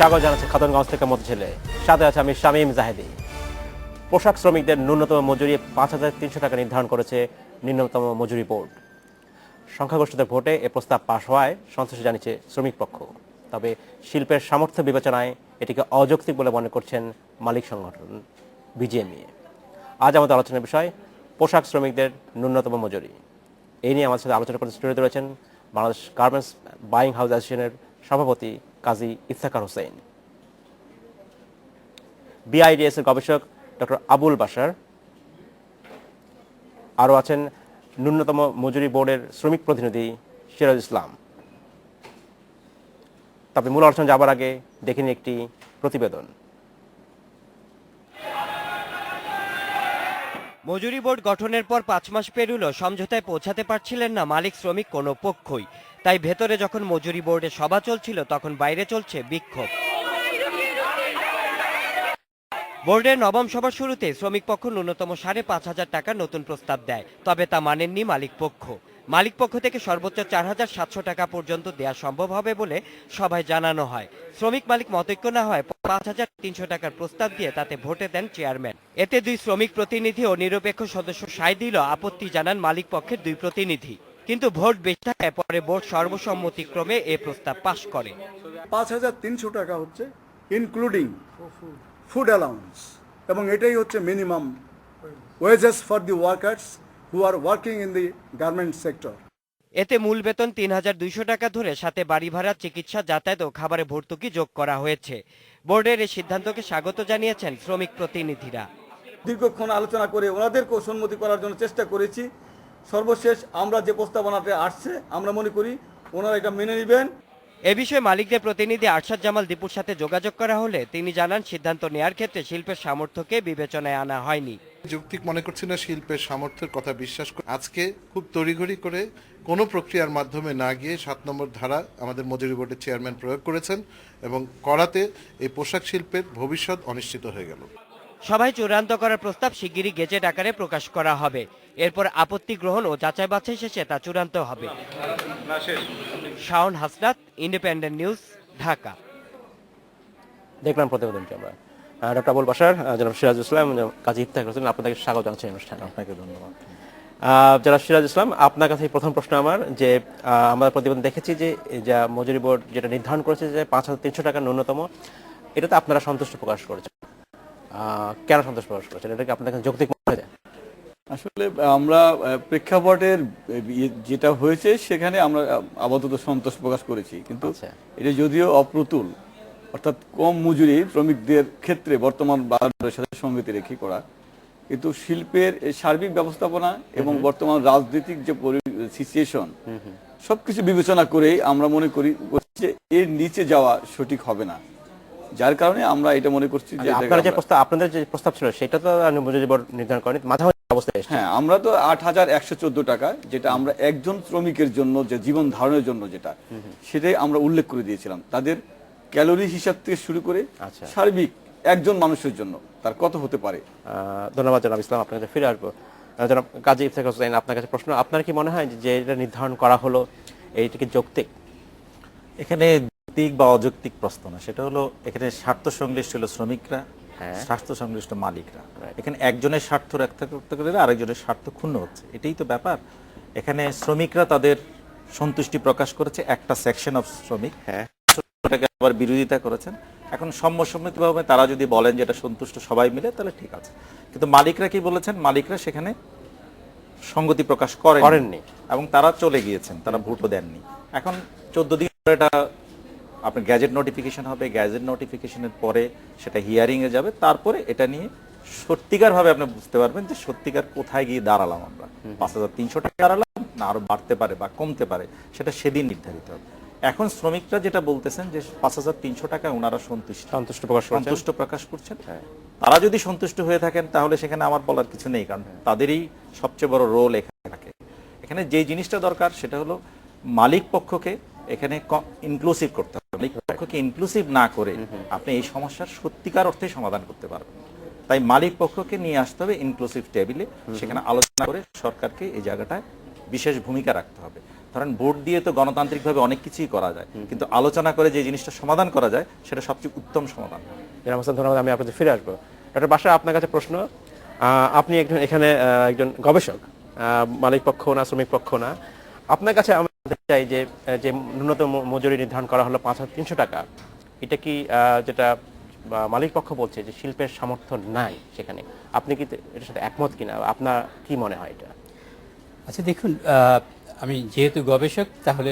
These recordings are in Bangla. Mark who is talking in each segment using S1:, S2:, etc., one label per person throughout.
S1: স্বাগত জানাচ্ছি খাতুনগঞ্জ থেকে মতো ছেলে, সাথে আছে আমি শামীম জাহেদি। পোশাক শ্রমিকদের ন্যূনতম মজুরি ৫,৩০০ টাকা নির্ধারণ করেছে নিম্নতম মজুরি বোর্ড। সংখ্যাগরিষ্ঠদের ভোটে এ প্রস্তাব পাশ হওয়ায় সন্তোষ জানিয়েছে শ্রমিক পক্ষ। তবে শিল্পের সামর্থ্য বিবেচনায় এটিকে অযৌক্তিক বলে মনে করছেন মালিক সংগঠন বিজিএমইএ। আজ আমাদের আলোচনার বিষয় পোশাক শ্রমিকদের ন্যূনতম মজুরি। এই নিয়ে আমাদের সাথে আলোচনা করতে স্টুডিওতে রয়েছেন বাংলাদেশ গার্মেন্টস বাইং হাউস অ্যাসোসিয়েশনের সভাপতি কাজী ইফতেখার হোসেন, বিআইডিএস এর গবেষক ডক্টর আবুল বাশার, আরও আছেন ন্যূনতম মজুরি বোর্ডের শ্রমিক প্রতিনিধি সিরাজ ইসলাম। তবে মূল আলোচনা যাবার আগে দেখে নিই একটি প্রতিবেদন।
S2: মজুরি বোর্ড গঠনের পর ৫ মাস পেরুলেও সমঝোতায় পৌঁছাতে পারছিলেন না মালিক শ্রমিক কোনো পক্ষই। তাই ভেতরে যখন মজুরি বোর্ডে সভা চলছিল, তখন বাইরে চলছে বিক্ষোভ। বোর্ডের নবম সভার শুরুতে শ্রমিক পক্ষ ন্যূনতম ৫,৫০০ টাকার নতুন প্রস্তাব দেয়, তবে তা মানেননি মালিক পক্ষ। মালিক পক্ষ থেকে সর্বোচ্চ ৪,৭০০ টাকা পর্যন্ত দেওয়া সম্ভব হবে বলে সভায় জানানো হয়। শ্রমিক মালিক মতৈক্য না হয় ৫,৩০০ টাকার প্রস্তাব দিয়ে তাতে ভোটে দেন চেয়ারম্যান। এতে দুই শ্রমিক প্রতিনিধি ও নিরপেক্ষ সদস্য সায় দিল, আপত্তি জানান মালিক পক্ষের দুই প্রতিনিধি। কিন্তু ভোট বেশি থাকায় পরে বোর্ড সর্বসম্মতিক্রমে এ প্রস্তাব পাশ করে।
S3: ৫,৩০০ টাকা হচ্ছে ইনক্লুডিং ফুড অ্যালাউন্স, এবং এটাই হচ্ছে minimum wages for the workers who are working in the garment sector.
S2: এতে মূল বেতন ৩,২০০ টাকা ধরে সাথে বাড়ি ভাড়া, চিকিৎসা, যাতায়াত ও খাবারে ভর্তুকি যোগ করা হয়েছে। বোর্ডের এই সিদ্ধান্তকে স্বাগত জানিয়েছেন শ্রমিক প্রতিনিধিরা।
S4: দীর্ঘক্ষণ আলোচনা করে ওনাদেরকেও সম্মতি করার জন্য চেষ্টা করেছি। সর্বশেষ আমরা যে প্রস্তাবনাটা আসছে, আমরা মনে করি ওনারা এটা মেনে নেবেন।
S2: এ বিষয়ে মালিকদের প্রতিনিধি আরশাদ জামাল দীপুর সাথে যোগাযোগ করা হলে তিনি জানান, সিদ্ধান্ত নেয়ার ক্ষেত্রে শিল্পের সামর্থ্যকে বিবেচনায় আনা হয়নি।
S5: যৌক্তিক মনে করছি না, শিল্পের সামর্থ্যের কথা বিশ্বাস করে আজকে খুব তড়িঘড়ি করে কোনো প্রক্রিয়ার মাধ্যমে না গিয়ে ৭ নম্বর ধারা আমাদের মজুরি বোর্ডের চেয়ারম্যান প্রয়োগ করেছেন এবং করাতে এই পোশাক শিল্পের ভবিষ্যৎ অনিশ্চিত হয়ে গেল।
S2: সভায় চূড়ান্ত করার প্রস্তাব শিগগিরই গেজেট আকারে প্রকাশ করা হবে। এরপর আপত্তি গ্রহণ ও যাচাই বাছাই শেষে তা চূড়ান্ত হবে। Shaon Hasnat, independent news, Dhaka.
S1: দেখলাম প্রতিবেদনটি আমরা। ডক্টর আবুল বাশার, জনাব সিরাজ ইসলাম, কাজী ইফতেখার হোসেন, আপনাদেরকে স্বাগত জানাচ্ছি অনুষ্ঠানে।
S6: আপনাকে ধন্যবাদ।
S1: জনাব সিরাজ ইসলাম, আপনার কাছে প্রথম প্রশ্ন আমার, যে আমরা প্রতিবেদন দেখেছি যে যা মজুরি বোর্ড যেটা নির্ধারণ করেছে যে ৫,৩০০ টাকা ন্যূনতম, এটাতে আপনারা সন্তুষ্ট প্রকাশ করেছেন। কেন সন্তোষ প্রকাশ করেছেন? এটা কি আপনার কাছে যৌক্তিক মনে হয়?
S6: আসলে আমরা প্রেক্ষাপটের যেটা হয়েছে সেখানে আমরা আপাতত সন্তোষ প্রকাশ করেছি, কিন্তু এটা যদিও অপ্রতুল, অর্থাৎ কম মজুরি শ্রমিকদের ক্ষেত্রে বর্তমান বাজারের সাথে সঙ্গতি রেখে করা, কিন্তু শিল্পের সার্বিক ব্যবস্থাপনা এবং বর্তমান রাজনৈতিক যে সিচুয়েশন সবকিছু বিবেচনা করেই আমরা মনে করি যে এর নিচে যাওয়া সঠিক হবে না। যার কারণে আমরা এটা মনে করছি যে
S1: আপনাদের যে প্রস্তাব ছিল সেটা তো মজুরি বোর্ড নির্ধারণ করেনি, মাঝামাঝি অবস্থায়।
S6: হ্যাঁ, আমরা তো ৮,১১৪ টাকা, যেটা আমরা একজন শ্রমিকের জন্য যে জীবন ধারণের জন্য যেটা, সেটাই আমরা উল্লেখ করে দিয়েছিলাম। তাদের ক্যালোরি হিসাব থেকে শুরু করে সার্বিক একজন মানুষের জন্য তার কত হতে পারে।
S1: ধন্যবাদ জনাব ইসলাম, আপনার কাছে ফিরে আসবো। জনাব কাজী ইফতেখার হোসেন, আপনার কাছে প্রশ্ন, আপনার কি মনে হয় যে এটা নির্ধারণ করা হলো এইটিকে যৌক্তিক?
S7: এখানে যৌক্তিক বা অযৌক্তিক প্রশ্ন না, সেটা হলো এখানে স্বার্থ সংশ্লিষ্ট হলো শ্রমিকরা, স্বার্থ সংশ্লিষ্ট মালিকরা। এখানে একজনের স্বার্থ রক্ষা করতে গেলে আরেকজনের স্বার্থ ক্ষুণ্ণ হচ্ছে, এটাই তো ব্যাপার। এখানে শ্রমিকরা তাদের সন্তুষ্টি প্রকাশ করেছে, একটা সেকশন অফ শ্রমিক আবার বিরোধিতা করেছেন। এখন সম্মতিভাবে তারা যদি বলেন যে এটা সন্তুষ্ট সবাই মিলে, তাহলে ঠিক আছে। কিন্তু মালিকরা কি বলেছেন? মালিকরা সেখানে সঙ্গতি প্রকাশ করেননি এবং তারা চলে গিয়েছেন, তারা ভোটও দেননি। এখন 14 দিন পরে এটা আপনার গ্যাজেট নোটিফিকেশন হবে, গ্যাজেট নোটিফিকেশনের পরে সেটা হিয়ারিং এ যাবে, তারপরে এটা নিয়ে সত্যিকার ভাবে আপনি বুঝতে পারবেন যে সত্যিকার কোথায় গিয়ে দাঁড়ালাম আমরা। ৫,৩০০ টাকা দাঁড়ালাম না আরো বাড়তে পারে বা কমতে পারে, সেটা সেদিন নির্ধারিত হবে। এখন শ্রমিকরা যেটা বলতেছেন যে ৫,৩০০ টাকা ওনারা সন্তুষ্ট প্রকাশ করছেন, তারা যদি সন্তুষ্ট হয়ে থাকেন তাহলে সেখানে আমার বলার কিছু নেই, কারণ তাদেরই সবচেয়ে বড় রোল এখানে থাকে। এখানে যে জিনিসটা দরকার সেটা হলো মালিক পক্ষকে এখানে ইনক্লুসিভ করতে হবে। মালিক পক্ষকে ইনক্লুসিভ না করে আপনি এই সমস্যার সত্যিকার অর্থে সমাধান করতে পারবেন। তাই মালিক পক্ষকে নিয়ে আসতে হবে ইনক্লুসিভ টেবিলে, সেখানে আলোচনা করে সরকারকে এই জায়গাটায় বিশেষ ভূমিকা রাখতে হবে। ধরেন ভোট দিয়ে তো গণতান্ত্রিকভাবে অনেক কিছুই করা যায়, কিন্তু আলোচনা করে যে জিনিসটা সমাধান করা যায় সেটা সবচেয়ে উত্তম সমাধান।
S1: জনাব হোসেন, ধন্যবাদ। আমি আপনাদের ফিরে আসবো। ডক্টর বাশা, আপনার কাছে প্রশ্ন। আপনি এখানে একজন গবেষক, মালিক পক্ষ না, শ্রমিক পক্ষ না। আপনার কাছে আমি জানতে চাই যে যে ন্যূনতম মজুরি নির্ধারণ করা হলো 5,300 টাকা, এটা কি যেটা মালিক পক্ষ বলছে যে শিল্পের সামর্থ্য নাই সেখানে, আপনি কি এটার সাথে একমত কিনা? আপনার কি মনে হয় এটা?
S8: আচ্ছা দেখুন, আমি যেহেতু গবেষক, তাহলে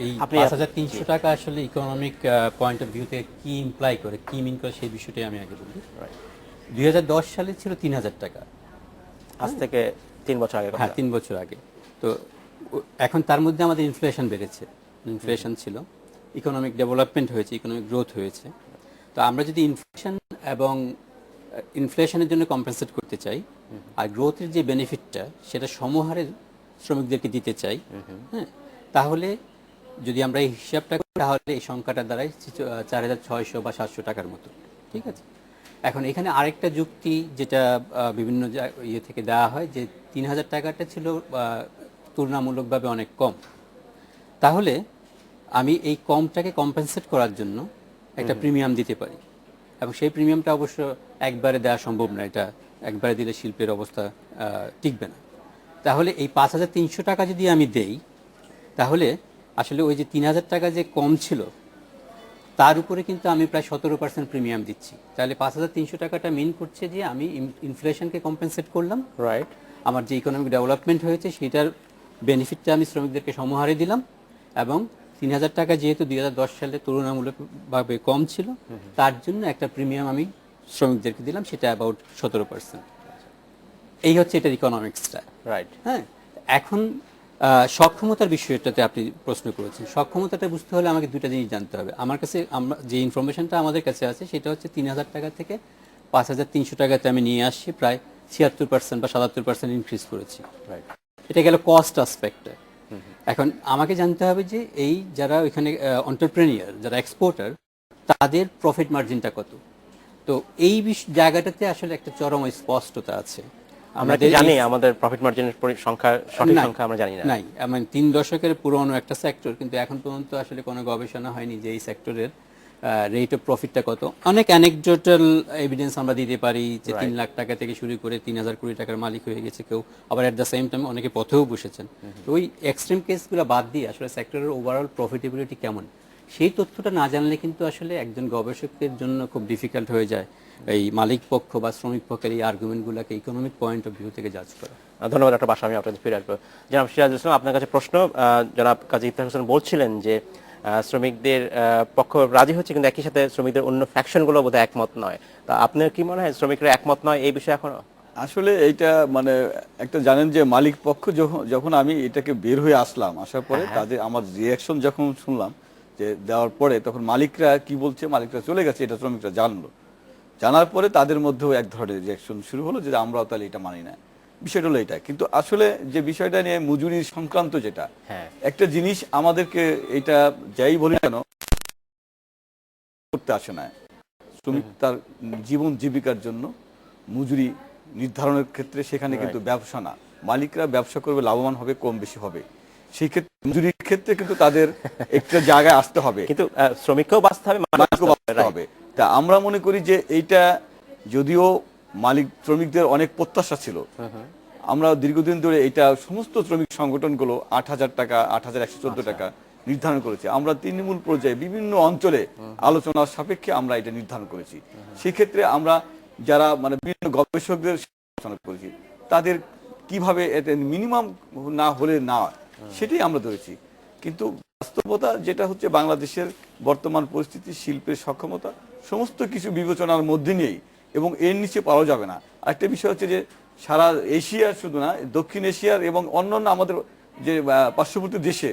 S8: এই
S1: আপনি
S8: 5,300 টাকা আসলে ইকোনমিক পয়েন্ট অফ ভিউ থেকে কি ইমপ্লাই করে, কি মিন করে, সেই বিষয়টাই আমি আগে বলি। 2010 সালে ছিল 3,000 টাকা,
S1: আজ থেকে 3 বছর আগে।
S8: হ্যাঁ 3 বছর আগে। তো এখন তার মধ্যে আমাদের ইনফ্লেশন বেড়েছে, ইনফ্লেশন ছিল, ইকোনমিক ডেভেলপমেন্ট হয়েছে, ইকোনমিক গ্রোথ হয়েছে। তো আমরা যদি ইনফ্লেশন এবং ইনফ্লেশনের জন্য কম্পেনসেট করতে চাই, আর গ্রোথের যে বেনিফিটটা সেটা সমহারে শ্রমিকদেরকে দিতে চাই, হ্যাঁ, তাহলে যদি আমরা এই হিসাবটা করি, তাহলে এই সংখ্যাটা দাঁড়ায় 4,600 বা 700 টাকার মতো। ঠিক আছে, এখন এখানে আরেকটা যুক্তি যেটা বিভিন্ন ইয়ে থেকে দেওয়া হয়, যে 3,000 টাকাটা ছিল তুলনামূলকভাবে অনেক কম। তাহলে আমি এই কমটাকে কম্পেনসেট করার জন্য একটা প্রিমিয়াম দিতে পারি, এবং সেই প্রিমিয়ামটা অবশ্য একবারে দেওয়া সম্ভব না, এটা একবারে দিলে শিল্পের অবস্থা টিকবে না। তাহলে এই 5,300 টাকা যদি আমি দেই, তাহলে আসলে ওই যে 3,000 টাকা যে কম ছিল তার উপরে কিন্তু আমি প্রায় 17% প্রিমিয়াম দিচ্ছি। তাহলে 5,300 টাকাটা মিন করছে যে আমি ইনফ্লেশনকে কম্পেনসেট করলাম,
S1: রাইট,
S8: আমার যে ইকোনমিক ডেভেলপমেন্ট হয়েছে সেটার বেনিফিটটা আমি শ্রমিকদেরকে সমহারে দিলাম, এবং 3,000 টাকা যেহেতু 2010 সালে তুলনামূলকভাবে কম ছিল, তার জন্য একটা প্রিমিয়াম আমি শ্রমিকদেরকে দিলাম, সেটা অ্যাবাউট 17%। এই হচ্ছে এটার ইকোনমিক্সটা।
S1: রাইট।
S8: হ্যাঁ, এখন সক্ষমতার বিষয়টাতে আপনি প্রশ্ন করেছেন। সক্ষমতাটা বুঝতে হলে আমাকে দুইটা জিনিস জানতে হবে। আমার কাছে যে ইনফরমেশনটা আমাদের কাছে আছে সেটা হচ্ছে 3,000 টাকা থেকে 5,300 টাকাতে আমি নিয়ে আসছি, প্রায় 76% বা 77% ইনক্রিজ করেছি।
S1: রাইট,
S8: এটা গেল কস্ট অ্যাসপেক্টে। এখন আমাকে জানতে হবে যে এই যারা ওইখানে এন্টারপ্রেনিয়ার, যারা এক্সপোর্টার, তাদের প্রফিট মার্জিনটা কত। তো এই জায়গাটাতে আসলে একটা চরম স্পষ্টতা আছে।
S1: আমরা কি জানি আমাদের প্রফিট মার্জিনের সংখ্যা, সঠিক সংখ্যা আমরা জানি না।
S8: নাই, মানে 3 দশকের পুরনো একটা সেক্টর, কিন্তু এখন পর্যন্ত আসলে কোনো গবেষণা হয়নি যে এই সেক্টরের রেট অফ প্রফিটটা কত। অনেক অ্যানেকডোটাল এভিডেন্স আমরা দিতে পারি যে 3 লাখ টাকা থেকে শুরু করে 3,000 কোটি টাকার মালিক হয়ে গেছে কেউ, আবার এট দ্য সেম টাইম অনেকে পথেও বসেছেন। তো ওই এক্সট্রিম কেসগুলো বাদ দিয়ে আসলে সেক্টরের ওভারঅল প্রফিটেবিলিটি কেমন, সেই তথ্যটা না জানলে কিন্তু আসলে একজন গবেষকের জন্য খুব ডিফিকাল্ট হয়ে যায় এই মালিক পক্ষ বা শ্রমিক পক্ষের এই আর্গুমেন্টগুলোকে ইকোনমিক পয়েন্ট অফ ভিউ থেকে জাজ করা।
S1: ধন্যবাদ ডক্টর বাশা, আমি আপনাদের ফিরে আসবো। জনাব সিরাজুল ইসলাম, আপনার কাছে প্রশ্ন। জনাব কাজী ইফতেখার হোসেন বলছিলেন যে শ্রমিকদের পক্ষ রাজি হচ্ছে, কিন্তু একই সাথে শ্রমিকদের অন্য ফ্যাকশনগুলো বোধহয় একমত নয়। তা আপনার কি মনে হয় শ্রমিকরা একমত নয় এই বিষয়ে এখনো?
S6: আসলে এইটা মানে একটা জানেন যে মালিক পক্ষ যখন আমি এটাকে বের হয়ে আসার পরে তাদের আমার রিয়াকশন যখন শুনলাম যে দেওয়ার পরে, তখন মালিকরা কি বলছে, মালিকরা চলে গেছে, এটা শ্রমিকরা জানার পরে তাদের মধ্যেও এক ধরনের রিয়াকশন শুরু হলো যে আমরাও তাহলে এটা মানি না। বিষয়টা হলো এটা। কিন্তু আসলে যে বিষয়টা নিয়ে মজুরি সংক্রান্ত যেটা, একটা জিনিস আমাদেরকে এটা যাই বলি কেন করতে আসে না, শ্রমিক তার জীবন জীবিকার জন্য মজুরি নির্ধারণের ক্ষেত্রে সেখানে কিন্তু ব্যবসা না, মালিকরা ব্যবসা করবে, লাভবান হবে, কম বেশি হবে, সেই ক্ষেত্রে মজুরির ক্ষেত্রে কিন্তু তাদের একটা জায়গায় আসতে হবে,
S1: কিন্তু শ্রমিককেও বাঁচতে হবে,
S6: মালিকও বাঁচতে হবে। তা আমরা মনে করি যে এইটা যদিও মালিক শ্রমিকদের অনেক প্রত্যাশা ছিল, আমরা দীর্ঘদিন ধরে এটা সমস্ত শ্রমিক সংগঠনগুলো 8,000 টাকা, 8,114 টাকা নির্ধারণ করেছে। আমরা তৃণমূল পর্যায়ে বিভিন্ন অঞ্চলে আলোচনার সাপেক্ষে আমরা এটা নির্ধারণ করেছি। সেক্ষেত্রে আমরা যারা মানে বিভিন্ন গবেষকদের আলোচনা করেছি, তাদের কিভাবে এতে মিনিমাম না হলে না, সেটাই আমরা ধরেছি। কিন্তু বাস্তবতা যেটা হচ্ছে বাংলাদেশের বর্তমান পরিস্থিতি, শিল্পের সক্ষমতা, সমস্ত কিছু বিবেচনার মধ্যে নিয়েই, এবং এর নিচে পাওয়া যাবে না। আরেকটা বিষয় হচ্ছে যে সারা এশিয়ার শুধু না, দক্ষিণ এশিয়ার এবং অন্যান্য আমাদের যে পার্শ্ববর্তী দেশে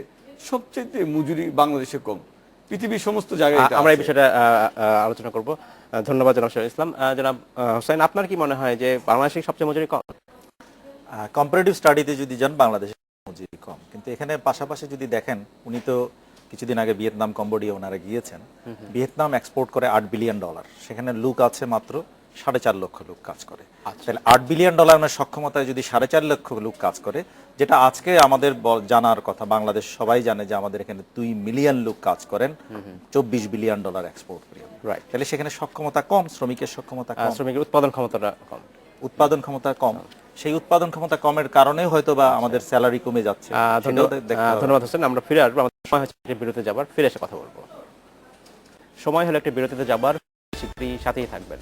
S6: সবচেয়ে মজুরি বাংলাদেশে কম, পৃথিবীর সমস্ত জায়গায়
S1: আমরা এই বিষয়টা আলোচনা করব। ধন্যবাদ জনাব সিরাজুল ইসলাম। জনাব হোসেন, আপনার কি মনে হয় যে বাংলাদেশে সবচেয়ে মজুরি কম?
S7: কম্পারেটিভ স্টাডিতে যদি যান বাংলাদেশে মজুরি কম, কিন্তু এখানে পাশাপাশি যদি দেখেন, উনি তো কিছুদিন আগে ভিয়েতনাম, কম্বোডিয়া ওনারা গিয়েছেন। ভিয়েতনাম এক্সপোর্ট করে $8 বিলিয়ন, সেখানে লুক আছে মাত্র 4.5 লক্ষ লোক কাজ করে। তাহলে $8 বিলিয়ন সক্ষমতায় যদি 4.5 লক্ষ লোক কাজ করে, যেটা আজকে আমাদের জানার কথা, বাংলাদেশ সবাই জানে যে আমাদের এখানে 2 মিলিয়ন লোক কাজ করেন, $24 বিলিয়ন এক্সপোর্ট করি।
S1: রাইট।
S7: তাহলে সেখানে সক্ষমতা কম, শ্রমিকের সক্ষমতা কম,
S1: শ্রমিকের উৎপাদন ক্ষমতাটা কম।
S7: উৎপাদন ক্ষমতা কম। সেই উৎপাদন ক্ষমতা কমের কারণে হয়তো বা আমাদের স্যালারি কমে যাচ্ছে।
S1: ধন্যবাদ হোসেন। আমরা ফিরে আসবো, আমাদের সময় হচ্ছে একটি বিরতিতে যাবার, ফিরে এসে কথা বলবো। সময় হলো একটি বিরতিতে যাবার, শীঘ্রই সাথেই থাকবেন।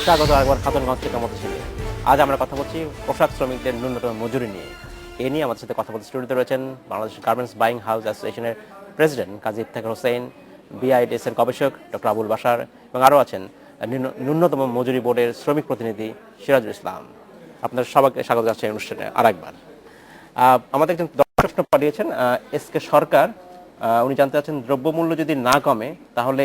S1: স্বাগত একবার খাতুনগঞ্জ থেকে আমাদের ছিল। আজ আমরা কথা বলছি পোশাক শ্রমিকদের ন্যূনতম মজুরি নিয়ে। এ নিয়ে আমাদের সাথে কথা বলতে স্টুডিওতে রয়েছেন বাংলাদেশ গার্মেন্টস বাইং হাউস অ্যাসোসিয়েশনের প্রেসিডেন্ট কাজী ইফতেখার হোসেন, BIDS এর গবেষক ডক্টর আবুল বাশার, এবং আরও আছেন ন্যূনতম মজুরি বোর্ডের শ্রমিক প্রতিনিধি সিরাজুল ইসলাম। আপনাদের সবাইকে স্বাগত জানাচ্ছি এই অনুষ্ঠানে আরেকবার। আমাদের একজন প্রশ্ন পাঠিয়েছেন SK সরকার, উনি জানতে চাচ্ছেন দ্রব্যমূল্য যদি না কমে তাহলে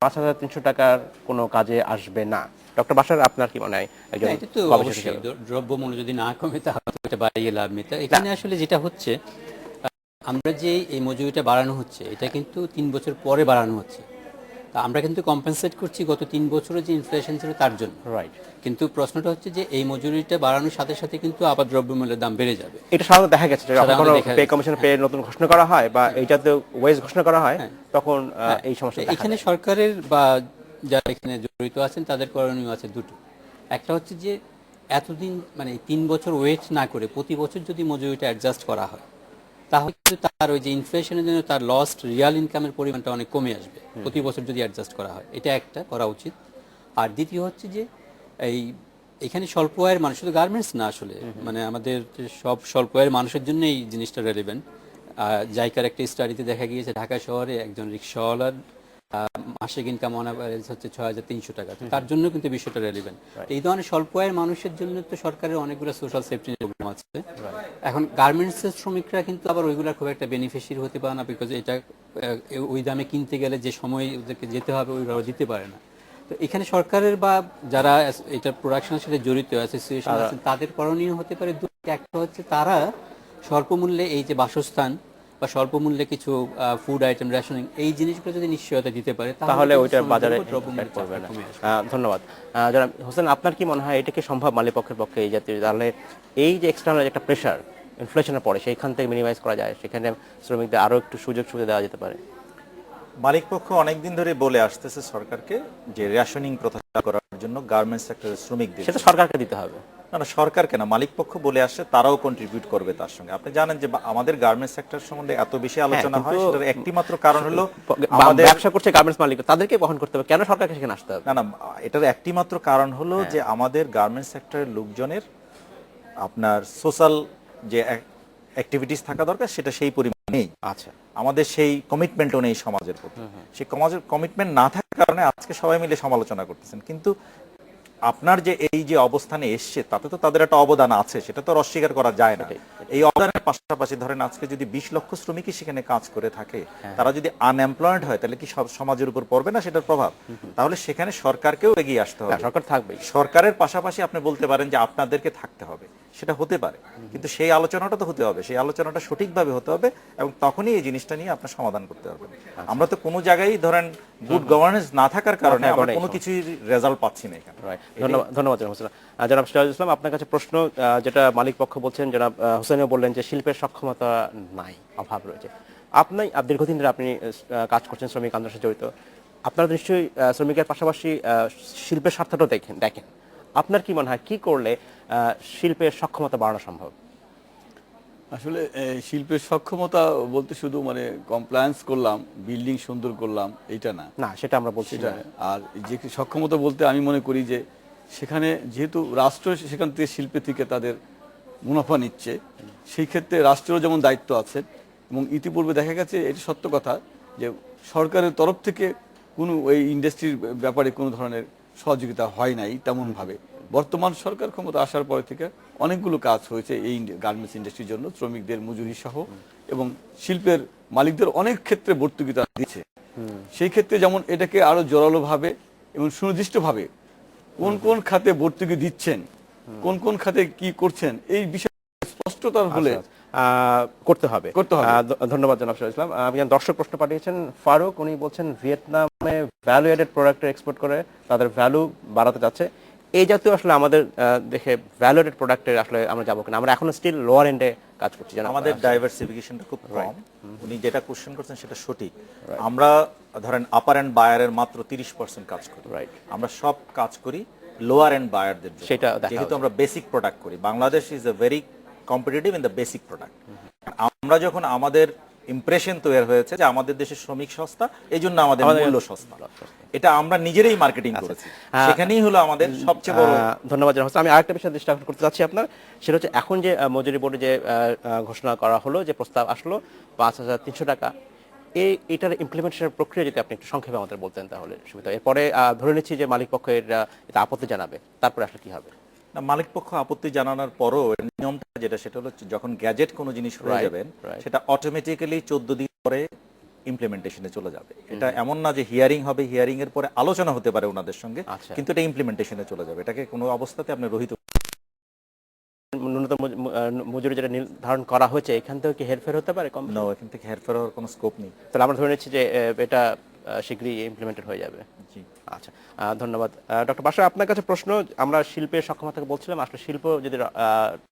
S1: 5,300 টাকার কোনো কাজে আসবে না। ডক্টর বাশার, আপনার কি মনে হয়?
S8: এটা তো অবশ্যই দ্রব্যমূল্য যদি না কমে তাহলে এটা বাড়িয়ে লাভ নেই। এখানে আসলে যেটা হচ্ছে, আমরা যে এই মজুরিটা বাড়ানো হচ্ছে এটা কিন্তু 3 বছর পরে বাড়ানো হচ্ছে। তা আমরা কিন্তু কম্পেনসেট করছি গত 3 বছরে যে ইনফ্লেশন ছিল তার জন্য।
S1: রাইট।
S8: কিন্তু প্রশ্নটা হচ্ছে যে এই মজুরিটা বাড়ানোর সাথে সাথে কিন্তু আবার দ্রব্যমূল্যের দাম বেড়ে যাবে।
S1: এটা সাধারণত দেখা গেছে যখন কোনো পে কমিশন পে নতুন ঘোষণা করা হয় বা এইটাতে ওয়েজ ঘোষণা করা হয়, তখন এই সমস্যা দেখা
S8: এখানে
S1: যায়।
S8: সরকারের বা যারা এখানে জড়িত আছেন তাদের করণীয় আছে দুটো। একটা হচ্ছে যে এতদিন মানে 3 বছর ওয়েট না করে প্রতি বছর যদি মজুরিটা অ্যাডজাস্ট করা হয় তাহলে কিন্তু তার ওই যে ইনফ্লেশনের জন্য তার লস্ট রিয়াল ইনকামের পরিমাণটা অনেক কমে আসবে প্রতি বছর যদি অ্যাডজাস্ট করা হয়। এটা একটা করা উচিত। আর দ্বিতীয় হচ্ছে যে এখানে স্বল্প আয়ের মানুষ, শুধু গার্মেন্টস না আসলে, মানে আমাদের সব স্বল্প আয়ের মানুষের জন্য এই জিনিসটা রেলেভেন্ট। জাইকার একটা স্টাডিতে দেখা গিয়েছে ঢাকা শহরে একজন রিক্সাওয়ালার মাসিক ইনকাম অন অ্যাভারেজ হচ্ছে 6,300 টাকা। তার জন্য কিন্তু বিষয়টা রেলেভেন্ট। এই ধরনের স্বল্প আয়ের মানুষের জন্য তো সরকারের অনেকগুলো সোশ্যাল সেফটি প্রোগ্রাম আছে। এখন গার্মেন্টসের শ্রমিকরা কিন্তু আবার ওইগুলোর খুব একটা বেনিফিশিয়ারি হতে পারে না, বিকজ এটা ওই দামে কিনতে গেলে যে সময় ওদেরকে যেতে হবে ওইগুলো দিতে পারে না। তো এখানে সরকারের বা যারা এটা প্রোডাকশনের সাথে জড়িত অ্যাসোসিয়েশন আছে তাদের করণীয় হতে পারে দুটো। একটা হচ্ছে তারা স্বল্পমূল্যে এই যে বাসস্থান বা স্বল্প মূল্যে কিছু ফুড আইটেম, রেশনিং, এই জিনিসগুলো যদি নিশ্চয়তা দিতে পারে
S1: তাহলে ওইটা বাজারে পড়বে না। ধন্যবাদ। জনাব হোসেন, আপনার কি মনে হয় এটা কি সম্ভব মালিকপক্ষের পক্ষে এই জাতীয়, তাহলে এই যে এক্সটার্নাল একটা প্রেশার ইনফ্লেশনের পরে সেইখান থেকে মিনিমাইজ করা যায়, সেখানে শ্রমিকদের আরও একটু সুযোগ সুবিধা দেওয়া যেতে পারে?
S7: মালিকপক্ষ অনেকদিন ধরে বলে আসতেছে সরকারকে যে রেশনিং প্রথা করার জন্য গার্মেন্টস সেক্টরের শ্রমিকদের,
S1: সেটা সরকারকে দিতে হবে।
S7: না, সরকার কেন, মালিকপক্ষ বলে আসছে, তারাও কন্ট্রিবিউট করবে তার সঙ্গে। আপনি জানেন যে আমাদের গার্মেন্টস সেক্টর সম্বন্ধে এত বেশি আলোচনা হয়, সেটার একটি মাত্র কারণ হলো
S1: আমাদের ব্যবসা করছে গার্মেন্টস মালিক, তাদেরকে বহন করতে হবে, কেন সরকারকে সেখানে আসতে হবে?
S7: না, এটার একটি মাত্র কারণ হলো যে আমাদের গার্মেন্টস সেক্টরের লোকজনের আপনার সোশ্যাল যে অ্যাক্টিভিটিস থাকা দরকার সেটা সেই পরিমাণ নেই।
S1: আচ্ছা,
S7: আমাদের সেই কমিটমেন্টও নেই সমাজের প্রতি। সেই কমিটমেন্ট না থাকার কারণে আজকে সবাই মিলে সমালোচনা করতেছেন। কিন্তু আপনার যে এই যে অবস্থানে এসছে তাতে তো তাদের একটা অবদান আছে, সেটা তো অস্বীকার করা যায় না। এই অবদানের পাশাপাশি ধরেন আজকে যদি 20 লক্ষ শ্রমিকই সেখানে কাজ করে থাকে, তারা যদি আনএমপ্লয়েড হয় তাহলে কি সব সমাজের উপর পড়বে না সেটার প্রভাব? তাহলে সেখানে সরকারকেও এগিয়ে আসতে হবে।
S1: সরকার থাকবে,
S7: সরকারের পাশাপাশি আপনি বলতে পারেন যে আপনাদেরকে থাকতে হবে, সেটা হতে পারে, কিন্তু সেই আলোচনাটা তো হতে হবে, সেই আলোচনাটা সঠিকভাবে হতে হবে, এবং তখনই এই জিনিসটা নিয়ে আপনার সমাধান করতে পারবেন। আমরা তো কোনো জায়গায় ধরেন গুড গভর্নেন্স না থাকার কারণে আমরা কোনো কিছুই রেজাল্ট পাচ্ছি না এখানে।
S1: ধন্যবাদ জনাব সিরাজুল ইসলাম। আপনার কাছে প্রশ্ন, যেটা মালিক পক্ষ বলছেন, জনাব হোসেনও বললেন যে শিল্পের সক্ষমতা নাই, অভাব রয়েছে। আপনি দীর্ঘদিন ধরে আপনি কাজ করছেন, শ্রমিক আন্দোলনের সাথে জড়িত, আপনারা নিশ্চয়ই শ্রমিকের পাশাপাশি শিল্পের স্বার্থটাও দেখেন। আপনার কি মনে হয় কি করলে শিল্পের সক্ষমতা বাড়ানো সম্ভব?
S6: আসলে শিল্পের সক্ষমতা বলতে শুধু মানে কমপ্লায়েন্স করলাম, বিল্ডিং সুন্দর করলাম, এটা না,
S1: সেটা আমরা বলছি না।
S6: আর যে সক্ষমতা বলতে আমি মনে করি যে সেখানে যেহেতু রাষ্ট্র সেখান থেকে শিল্পের থেকে তাদের মুনাফা নিচ্ছে, সেই ক্ষেত্রে রাষ্ট্রেরও যেমন দায়িত্ব আছে, এবং ইতিপূর্বে দেখা গেছে এটা সত্য কথা যে সরকারের তরফ থেকে কোনো এই ইন্ডাস্ট্রির ব্যাপারে কোনো ধরনের সহযোগিতা হয় নাই তেমনভাবে। বর্তমান সরকার ক্ষমতা আসার পরে থেকে অনেকগুলো কাজ হয়েছে এই গার্মেন্টস ইন্ডাস্ট্রির জন্য, শ্রমিকদের মজুরি সহ, এবং শিল্পের মালিকদের অনেক ক্ষেত্রে ভর্তুকি দিচ্ছে। সেই ক্ষেত্রে যেমন এটাকে আরো জোরালোভাবে এবং সুনির্দিষ্টভাবে কোন কোন খাতে ভর্তুকি দিচ্ছেন, কোন কোন খাতে কি করছেন, এই বিষয়ে স্পষ্টতা হলে
S1: করতে হবে। ধন্যবাদ জনাব শহীদুল ইসলাম। আমি দর্শক প্রশ্ন পাঠিয়েছেন ফারুক, উনি বলছেন ভিয়েতনামে ভ্যালু এডেড প্রোডাক্ট এক্সপোর্ট করে তাদের ভ্যালু বাড়াতে যাচ্ছে। এই জাতীয় আসলে আমাদের দেখে ভ্যালু এডেড প্রোডাক্টের আসলে আমরা যাবো কিনা, আমরা এখনো স্টিল লোয়ার এন্ডে কাজ করছি।
S7: আমাদের ডাইভার্সিফিকেশনটা খুব কম। উনি যেটা কোশ্চেন করছেন সেটা সঠিক। আমরা ধরেন আপার এন্ড বায়ারের মাত্র 30% কাজ করি।
S1: রাইট,
S7: আমরা সব কাজ করি লোয়ার এন্ড বায়ারদের জন্য।
S1: সেটা
S7: যেহেতু আমরা বেসিক প্রোডাক্ট করি, Bangladesh is a very competitive in the basic product. আমরা যখন আমাদের ইমপ্রেশন তৈরি হয়েছে যে আমাদের দেশের শ্রমিক সস্তা, এই জন্য আমাদের মূল্য সস্তা, এটা আমরা নিজেরাই মার্কেটিং করেছি। সেখানেই হলো আমাদের সবচেয়ে বড়।
S1: ধন্যবাদ জানাচ্ছি। আমি আরেকটা বিষয় দৃষ্টি আকর্ষণ করতে চাচ্ছি আপনার, সেটা হচ্ছে এখন যে মজুরি বোর্ডে যে ঘোষণা করা হলো, যে প্রস্তাব আসলো 5,300 টাকা, এটার ইমপ্লিমেন্টেশনের প্রক্রিয়া যদি আপনি একটু সংক্ষেপে আমাদের বলতেন তাহলে সুবিধা। এরপরে ধরে নিচ্ছি যে মালিক পক্ষ এটা আপত্তি জানাবে, তারপরে আসলে কি হবে?
S7: না, মালিক পক্ষ আপত্তি জানানোর পরও নিয়মটা যেটা, সেটা হলো যখন গ্যাজেট কোনো জিনিস হয়ে যাবেন, সেটা অটোমেটিক্যালি 14 দিন পরে ইমপ্লিমেন্টেশনে চলে যাবে। এটা এমন না যে হিয়ারিং হবে, হিয়ারিং এর পরে আলোচনা হতে পারে ওনাদের সঙ্গে, কিন্তু এটা ইমপ্লিমেন্টেশনে চলে যাবে। এটাকে কোনো অবস্থাতে আপনি রহিত।
S1: ন্যূনতম মজুরি যেটা নির্ধারণ করা হয়েছে, এখান থেকে কি হেরফের হতে পারে? কম
S7: না, এখান থেকে হেরফের হওয়ার কোনো স্কোপ নেই।
S1: তাহলে আমরা ধরে নিচ্ছি যে এটা শীঘ্রই ইমপ্লিমেন্টেড হয়ে যাবে।
S7: জি,
S1: আচ্ছা, ধন্যবাদ। ডক্টর বাশার, আপনার কাছে প্রশ্ন, আমরা শিল্পের সক্ষমতাকে বলছিলাম, আসলে শিল্প যদি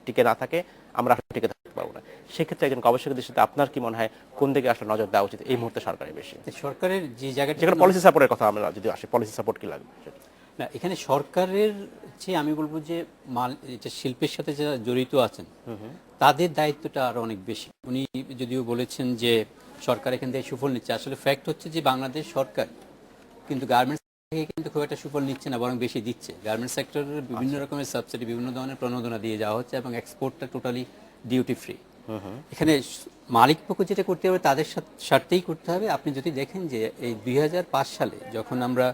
S1: টিকে না থাকে আমরা আসলে টিকে থাকতে পারবো না। সেক্ষেত্রে একজন গবেষকের দৃষ্টিতে আপনার কি মনে হয় কোন দিকে আসলে নজর দেওয়া উচিত এই মুহূর্তে সরকারের বেশি?
S8: সরকারের যে জায়গাটা,
S1: যেখানে পলিসি সাপোর্টের কথা আমরা যদি আসি, পলিসি সাপোর্ট কি লাগবে সেটা?
S8: না, এখানে সরকারের চেয়ে আমি বলবো যে এটা শিল্পের সাথে যারা জড়িত আছেন তাদের দায়িত্বটা আরো অনেক বেশি। উনি যদিও বলেছেন যে সরকার এখান থেকে সুফল নিচ্ছে, আসলে ফ্যাক্ট হচ্ছে যে বাংলাদেশ সরকার কিন্তু গার্মেন্টস থেকে কিন্তু খুব একটা সুফল নিচ্ছে না, বরং বেশি দিচ্ছে। গার্মেন্টস সেক্টরের বিভিন্ন রকমের সাবসিডি, বিভিন্ন ধরনের প্রণোদনা দিয়ে যাওয়া হচ্ছে এবং এক্সপোর্টটা টোটালি ডিউটি ফ্রি। এখানে মালিক পক্ষ যেটা করতে হবে তাদের স্বার্থেই করতে হবে। আপনি যদি দেখেন যে এই 2005 সালে যখন আমরা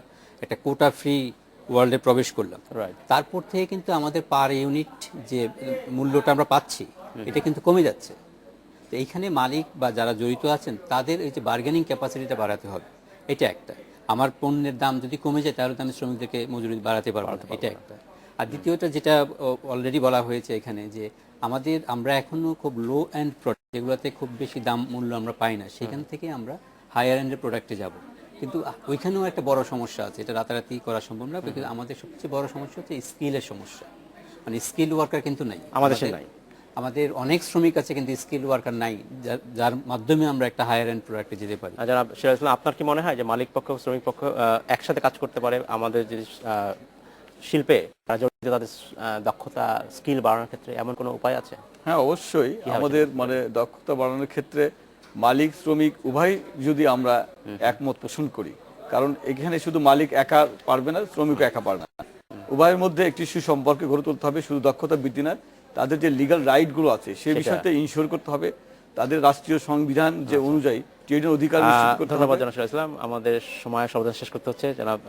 S8: একটা কোটা ফ্রি ওয়ার্ল্ডে প্রবেশ করলাম, তারপর থেকে কিন্তু আমাদের পার ইউনিট যে মূল্যটা আমরা পাচ্ছি এটা কিন্তু কমে যাচ্ছে। তো এইখানে মালিক বা যারা জড়িত আছেন তাদের এই যে বার্গেনিং ক্যাপাসিটিটা বাড়াতে হবে, এটা একটা। আমার পণ্যের দাম যদি কমে যায় তাহলে তো আমি শ্রমিকদেরকে মজুরি বাড়াতে পারবো না, এটা একটা। আর দ্বিতীয়টা যেটা অলরেডি বলা হয়েছে এখানে, যে আমরা এখনো খুব লো এন্ড প্রোডাক্ট যেগুলোতে খুব বেশি দাম মূল্য আমরা পাই না, সেখান থেকে আমরা হায়ার এন্ডের প্রোডাক্টে যাব। কিন্তু ওইখানেও একটা বড় সমস্যা আছে, এটা রাতারাতি করা সম্ভব না। কিন্তু আমাদের সবচেয়ে বড় সমস্যা হচ্ছে স্কিলের সমস্যা, মানে স্কিল ওয়ার্কার কিন্তু নাই
S1: আমাদের দেশে নাই।
S8: আমাদের অনেক শ্রমিক আছে কিন্তু স্কিল ওয়ার্কার নাই, যার মাধ্যমে আমরা একটা হায়ার এন্ড প্রোডাক্টে যেতে পারি।
S1: জনাব সিরাজুল ইসলাম, আপনার কি মনে হয় যে মালিক পক্ষ শ্রমিক পক্ষ একসাথে কাজ করতে পারে আমাদের যে শিল্পে জড়িত তাদের দক্ষতা স্কিল বাড়ানোর ক্ষেত্রে? এমন কোনো উপায় আছে?
S6: হ্যাঁ, অবশ্যই। আমাদের মানে দক্ষতা বাড়ানোর ক্ষেত্রে মালিক শ্রমিক উভয় যদি আমরা একমত পোষণ করি, কারণ এখানে শুধু মালিক একা পারবে না, শ্রমিকও একা পারবে না, উভয়ের মধ্যে একটি সুসম্পর্ক গড়ে তুলতে হবে। শুধু দক্ষতা বৃদ্ধি না, তাদের যে লিগ্যাল রাইটগুলো আছে সেই বিষয়টা ইনশিওর করতে হবে। তাদের রাষ্ট্রীয় সংবিধান যে অনুযায়ী ট্রেডের অধিকার নিশ্চিত করতে হবে।
S1: ধন্যবাদ জনাব সিরাজুল ইসলাম। আমাদের সময় সমাধান শেষ করতে হচ্ছে। জনাব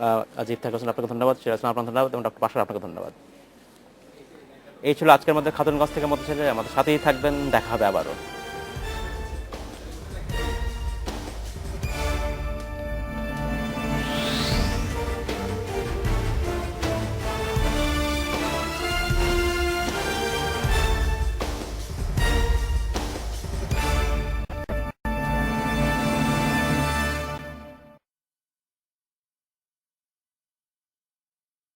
S1: আজিব থাক হোসেন, আপনাকে ধন্যবাদ। সিরাজুল ইসলাম আপনাকে ধন্যবাদ এবং ডক্টর বাশার আপনাকে ধন্যবাদ। এই ছিল আজকের মধ্যে খাতুনগঞ্জ থেকে মধ্যে ছেলে। আমাদের সাথেই থাকবেন, দেখা হবে আবারও।